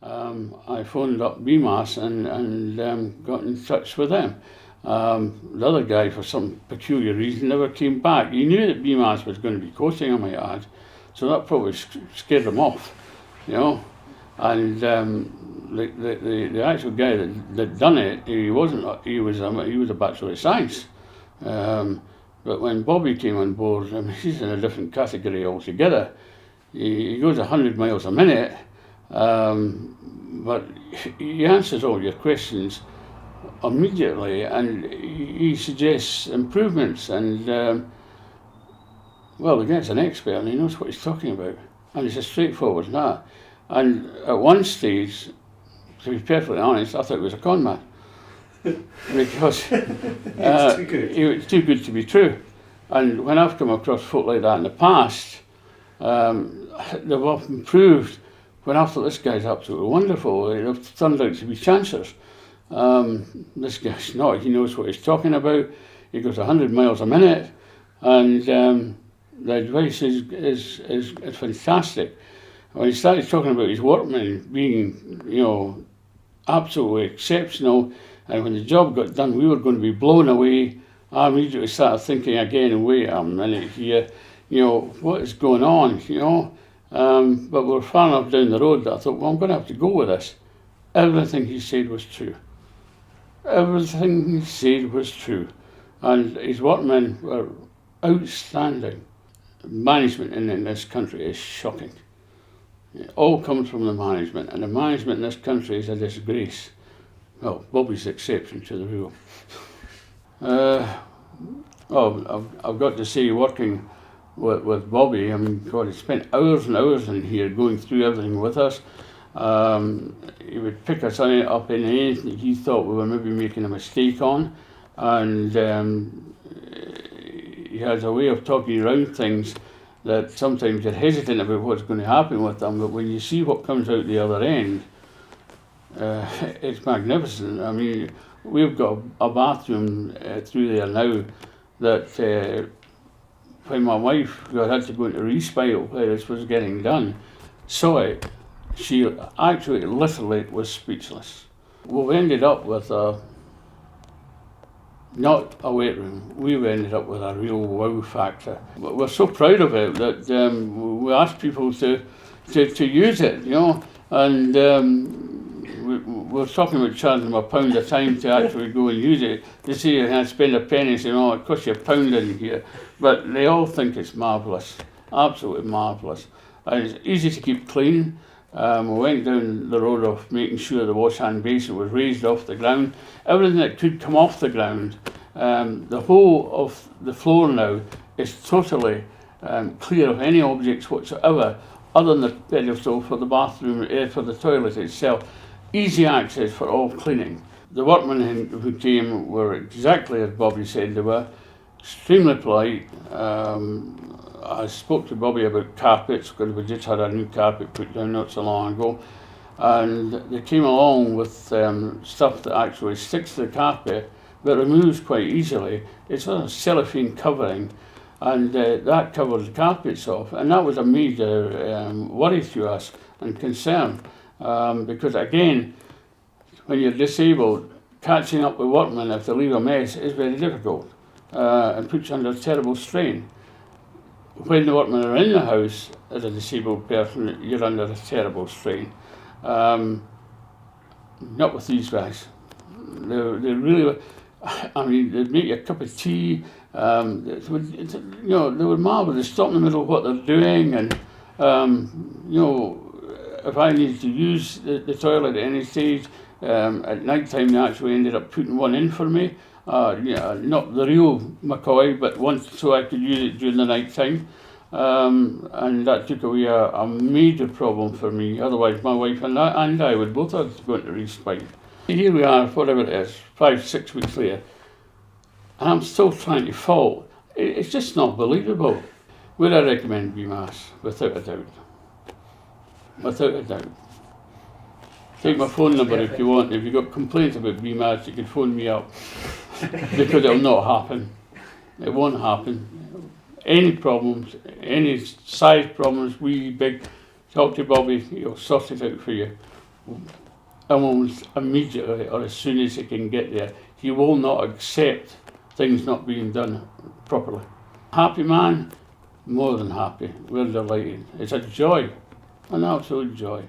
I phoned up BMAS and got in touch with them. The other guy, for some peculiar reason, never came back. He knew that BMAS was going to be quoting him, I add, so that probably scared him off, you know. And the actual guy that done it, he was a Bachelor of Science. But when Bobby came on board, I mean, he's in a different category altogether. He goes 100 miles a minute, but he answers all your questions immediately, and he suggests improvements. And well, the guy's an expert, and he knows what he's talking about, and he's as straightforward as that. And at one stage, to be perfectly honest, I thought he was a con man. Because he was too good to be true. And when I've come across folk like that in the past, they've often proved, when I thought this guy's absolutely wonderful, they've turned out to be chancers. This guy's not, he knows what he's talking about, he goes 100 miles a minute, and the advice is fantastic. When he started talking about his workmen being, absolutely exceptional, and when the job got done, we were going to be blown away, I immediately started thinking again, wait a minute here, what is going on, but we're far enough down the road that I thought, well, I'm going to have to go with this. Everything he said was true. Everything he said was true. And his workmen were outstanding. Management in this country is shocking. It all comes from the management, and the management in this country is a disgrace. Well, Bobby's the exception to the rule. I've got to say, working with Bobby, I mean, God, he spent hours and hours in here going through everything with us. He would pick us up in anything he thought we were maybe making a mistake on, and he has a way of talking around things that sometimes you're hesitant about what's going to happen with them, but when you see what comes out the other end, it's magnificent. I mean, we've got a bathroom through there now that when my wife, who had to go into respite where this was getting done, saw it, she actually literally was speechless. We've ended up with not a wet room, we've ended up with a real wow factor. We're so proud of it that we ask people to use it, and we're talking about charging them £1 a time to actually go and use it. They say you can't spend a penny, saying, oh, it costs you £1 in here, but they all think it's marvellous, absolutely marvellous. And it's easy to keep clean. We went down the road of making sure the wash hand basin was raised off the ground. Everything that could come off the ground, the whole of the floor now is totally clear of any objects whatsoever, other than the pedestal for the bathroom, for the toilet itself. Easy access for all cleaning. The workmen who came were exactly as Bobby said they were, extremely polite. I spoke to Bobby about carpets, because we just had a new carpet put down not so long ago, and they came along with stuff that actually sticks to the carpet but removes quite easily. It's a cellophane covering, and that covered the carpets off, and that was a major worry to us and concern, because again, when you're disabled, catching up with workmen if they leave a mess is very difficult and puts you under terrible strain. When the workmen are in the house as a disabled person, you're under a terrible strain. Not with these guys. They really, I mean, they'd make you a cup of tea. They were marvellous. They stop in the middle of what they're doing, and if I needed to use the toilet at any stage, at night time they actually ended up putting one in for me. Not the real McCoy, but one so I could use it during the night time. And that took away a major problem for me. Otherwise, my wife and I would both have to go into respite. Here we are, whatever it is, 5-6 weeks later, and I'm still trying to fault. It's just not believable. Would I recommend BMAS? Without a doubt. Without a doubt. Take my phone number if you want. If you've got complaints about BMAS, you can phone me up. Because it'll not happen. It won't happen. Any problems, any size problems, wee, big, talk to Bobby, he'll sort it out for you. almost immediately or as soon as he can get there. He will not accept things not being done properly. Happy man? More than happy. We're delighted. It's a joy, an absolute joy.